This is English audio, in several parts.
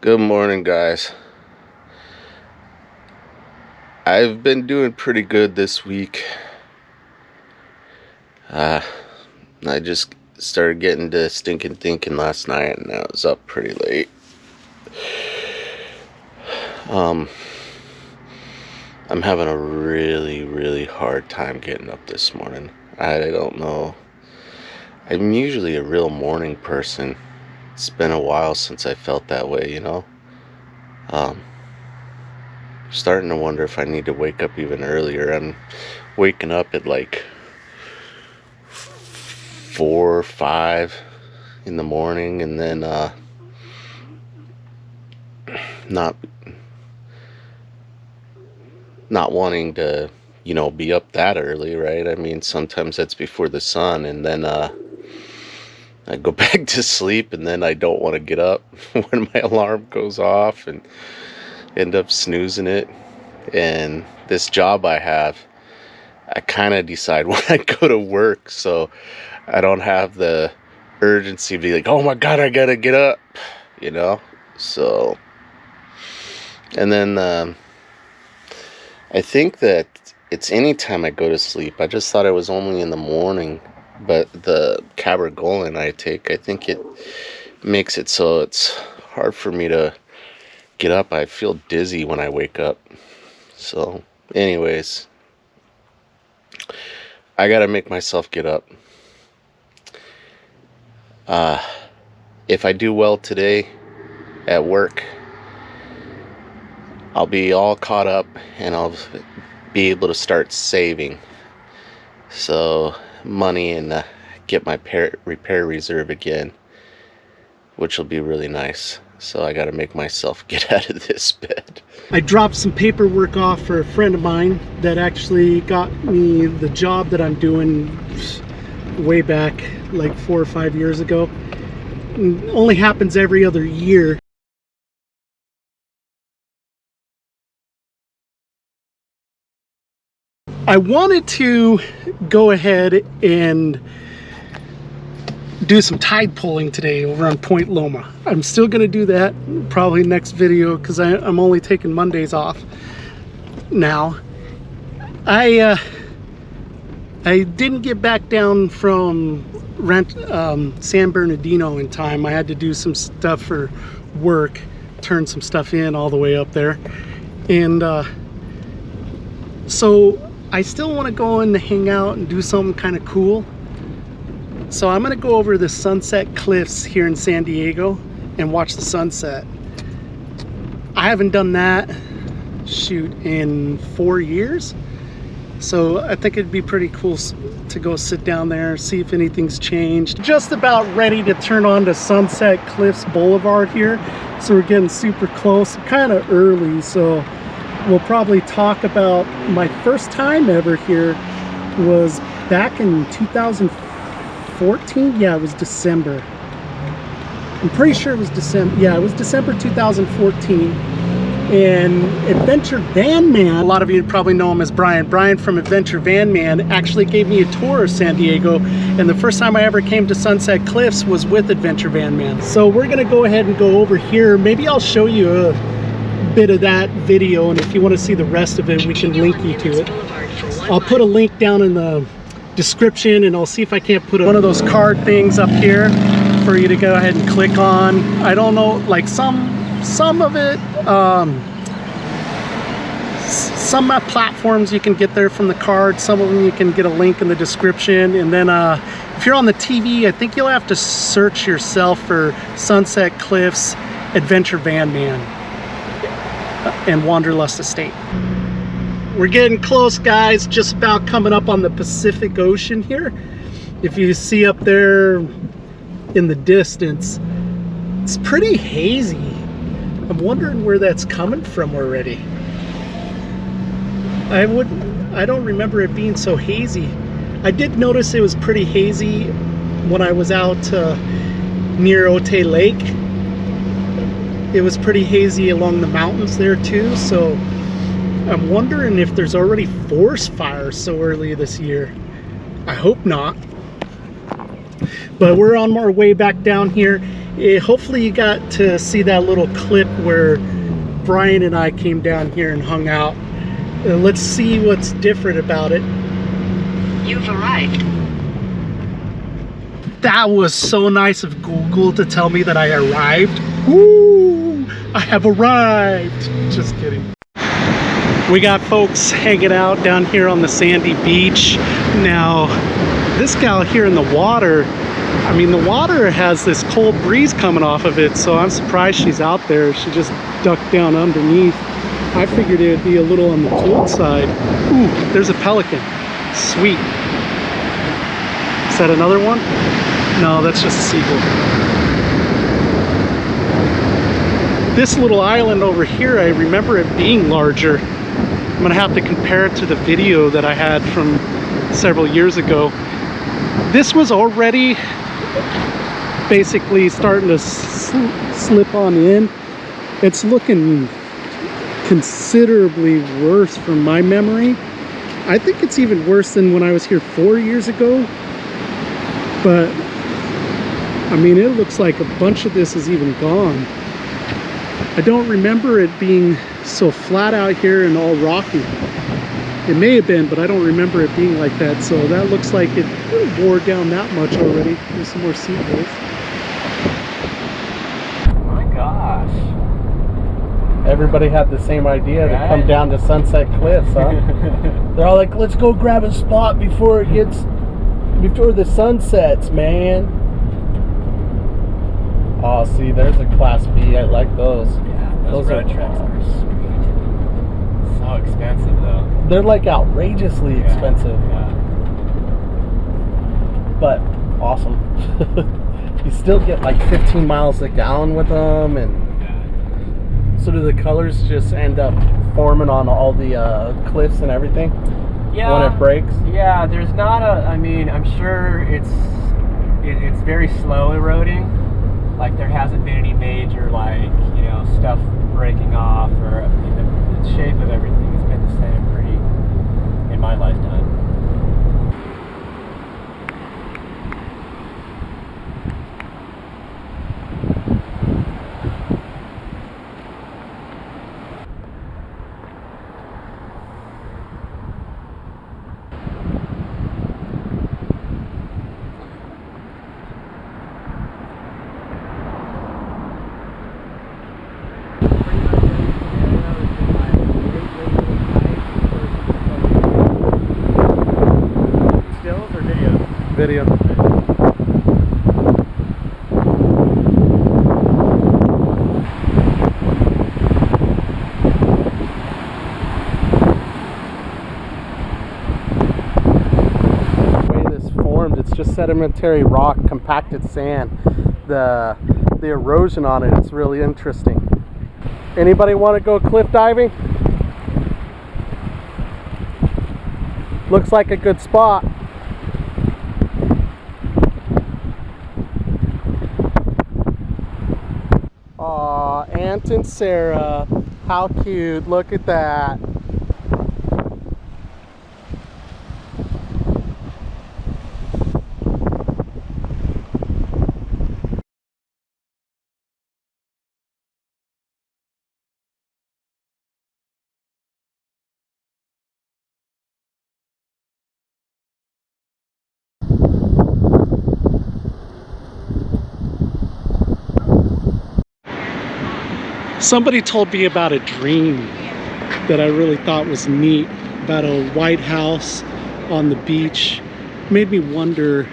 Good morning, guys. I've been doing pretty good this week. I just started getting to stinking thinking last night, and I was up pretty late. I'm having a really hard time getting up this morning. I don't know. I'm usually a real morning person. It's been a while since I felt that way, you know. Starting to wonder if I need to wake up even earlier. I'm waking up at like 4 or 5 in the morning, and then not wanting to, be up that early, right? I mean, sometimes that's before the sun, and then I go back to sleep, and then I don't want to get up when my alarm goes off and end up snoozing it. And this job I have, I kind of decide when I go to work, so I don't have the urgency to be like, oh my god, I gotta get up, so. And then I think that it's anytime I go to sleep. I just thought it was only in the morning, but the cabergoline I take, I think it makes it so it's hard for me to get up. I feel dizzy when I wake up. So anyways, I gotta make myself get up. If I do well today at work, I'll be all caught up and I'll be able to start saving so money and get my repair reserve again, which will be really nice. So I got to make myself get out of this bed. I dropped some paperwork off for a friend of mine that actually got me the job that I'm doing way back like 4 or 5 years ago. It only happens every other year. I wanted to go ahead and do some tide pulling today over on Point Loma. I'm still going to do that probably next video because I'm only taking Mondays off now. I didn't get back down from San Bernardino in time. I had to do some stuff for work, turn some stuff in all the way up there, and so I still want to go in to hang out and do something kind of cool. So I'm going to go over the Sunset Cliffs here in San Diego and watch the sunset. I haven't done that, in 4 years. So I think it'd be pretty cool to go sit down there, see if anything's changed. Just about ready to turn on to Sunset Cliffs Boulevard here. So we're getting super close, kind of early. So we'll probably talk about my first time ever here was back in 2014. Yeah, it was December. I'm pretty sure it was December. Yeah, it was December 2014. And Adventure Van Man, a lot of you probably know him as Brian. Brian from Adventure Van Man actually gave me a tour of San Diego. And the first time I ever came to Sunset Cliffs was with Adventure Van Man. So we're going to go ahead and go over here. Maybe I'll show you a bit of that video. And if you want to see the rest of it, we can link you to it. I'll put a link down in the description, and I'll see if I can't put one of those card things up here for you to go ahead and click on. I don't know, like some of it, some platforms you can get there from the card, some of them you can get a link in the description. And then if you're on the TV, I think you'll have to search yourself for Sunset Cliffs Adventure Van Man and Wanderlust Estate. We're getting close, guys, just about coming up on the Pacific Ocean here. If you see up there in the distance, it's pretty hazy. I'm wondering where that's coming from already. I don't remember it being so hazy. I did notice it was pretty hazy when I was out near Otay Lake. It was pretty hazy along the mountains there too, so I'm wondering if there's already forest fires so early this year. I hope not. But we're on our way back down here, Hopefully you got to see that little clip where Brian and I came down here and hung out. Let's see what's different about it. You've arrived. That was so nice of Google to tell me that I arrived. Woo! I have arrived. Just kidding. We got folks hanging out down here on the sandy beach. Now, this gal here in the water, I mean, the water has this cold breeze coming off of it, so I'm surprised she's out there. She just ducked down underneath. I figured it would be a little on the cold side. Ooh, there's a pelican. Sweet. Is that another one? No, that's just a seagull. This little island over here, I remember it being larger. I'm gonna have to compare it to the video that I had from several years ago. This was already basically starting to slip on in. It's looking considerably worse from my memory. I think it's even worse than when I was here 4 years ago. But I mean, it looks like a bunch of this is even gone. I don't remember it being so flat out here and all rocky. It may have been, but I don't remember it being like that. So that looks like it wore down that much already. There's some more seagulls. My gosh. Everybody had the same idea to come down to Sunset Cliffs, huh? They're all like, let's go grab a spot before the sun sets, man. Oh, see, there's a Class B. I like those. Yeah, those road treks are sweet. So expensive, though. They're like outrageously expensive. Yeah. But awesome. You still get like 15 miles a gallon with them, and so do the colors just end up forming on all the cliffs and everything? Yeah. When it breaks? Yeah, there's not a, I mean, I'm sure it's very slow eroding. Like there hasn't been any major, like, you know, stuff breaking off, or I mean, the shape of everything has been the same pretty in my lifetime. Video. The way this formed, it's just sedimentary rock, compacted sand. The erosion on it, it's really interesting. Anybody want to go cliff diving? Looks like a good spot. Aw, Aunt and Sarah, how cute, look at that. Somebody told me about a dream that I really thought was neat, about a white house on the beach. Made me wonder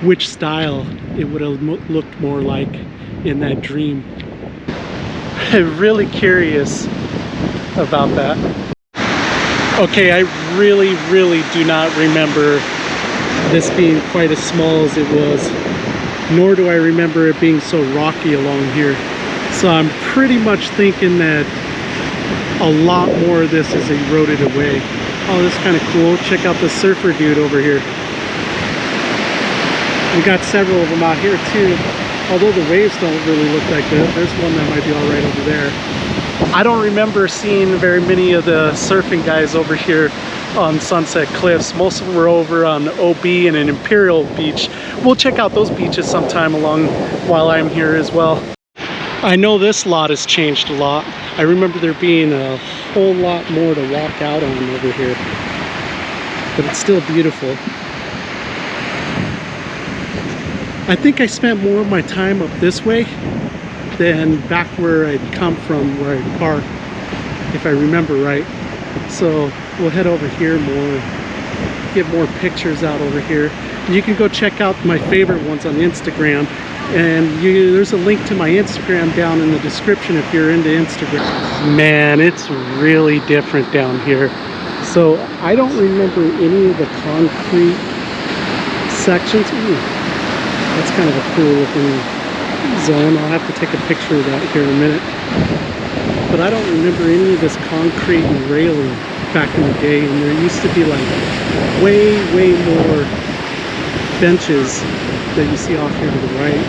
which style it would have looked more like in that dream. I'm really curious about that. Okay, I really do not remember this being quite as small as it was, nor do I remember it being so rocky along here. So I'm pretty much thinking that a lot more of this is eroded away. Oh, this is kind of cool. Check out the surfer dude over here. We got several of them out here too. Although the waves don't really look like that. There's one that might be all right over there. I don't remember seeing very many of the surfing guys over here on Sunset Cliffs. Most of them were over on OB and an Imperial Beach, we'll check out those beaches sometime along while I'm here as well. I know this lot has changed a lot. I remember there being a whole lot more to walk out on over here, but it's still beautiful. I think I spent more of my time up this way than back where I'd come from, where I'd parked, if I remember right. So we'll head over here more, get more pictures out over here. You can go check out my favorite ones on Instagram, and there's a link to my Instagram down in the description if you're into Instagram. Man, it's really different down here. So I don't remember any of the concrete sections. Ooh, that's kind of a cool looking zone. I'll have to take a picture of that here in a minute. But I don't remember any of this concrete and railing back in the day, and there used to be like way more benches that you see off here to the right.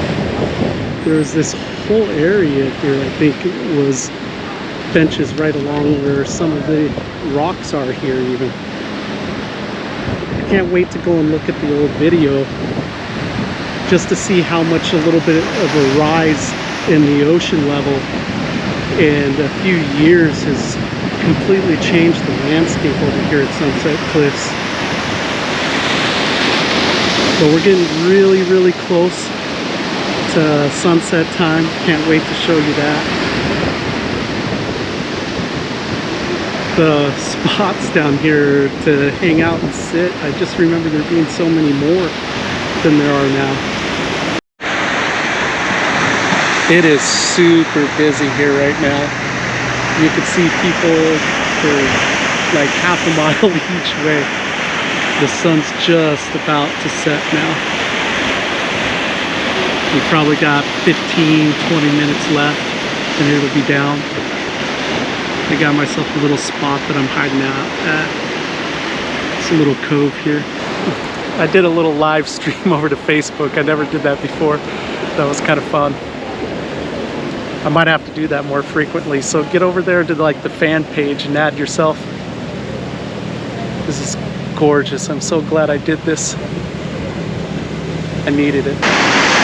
There was this whole area here, I think it was benches right along where some of the rocks are here even. I can't wait to go and look at the old video just to see how much a little bit of a rise in the ocean level in a few years has completely changed the landscape over here at Sunset Cliffs. But we're getting really close to sunset time. Can't wait to show you that. The spots down here to hang out and sit, I just remember there being so many more than there are now. It is super busy here right now. You can see people for like half a mile each way. The sun's just about to set now. We've probably got 15-20 minutes left and it'll be down. I got myself a little spot that I'm hiding out at. It's a little cove here. I did a little live stream over to Facebook. I never did that before. That was kind of fun. I might have to do that more frequently. So get over there to like the fan page and add yourself. This is gorgeous. I'm so glad I did this. I needed it.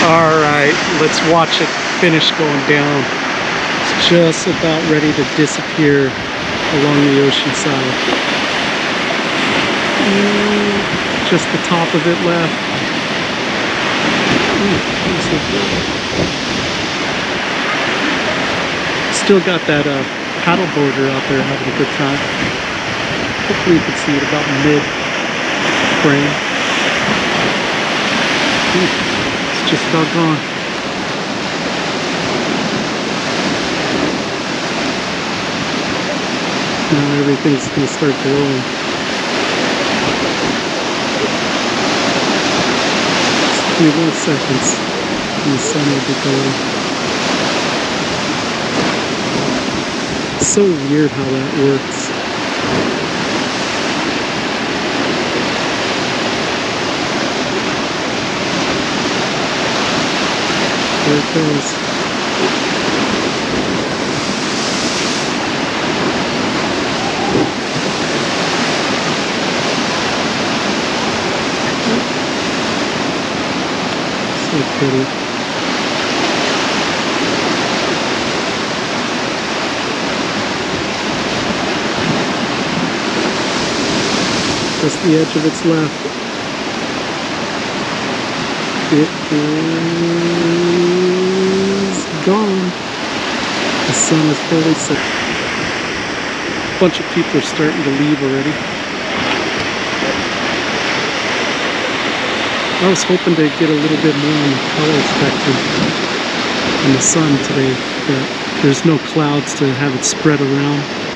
All right, let's watch it finish going down. It's just about ready to disappear along the ocean side. Just the top of it left. Still got that paddle boarder out there having a good time. Hopefully you can see it about mid-frame. It's just about gone. Now everything's going to start glowing. Just a few more seconds and the sun will be going. It's so weird how that works. There it goes. So pretty. Just the edge of its left. It is gone. The sun is fully set. A bunch of people are starting to leave already. I was hoping to get a little bit more on the color spectrum in the sun today, but there's no clouds to have it spread around.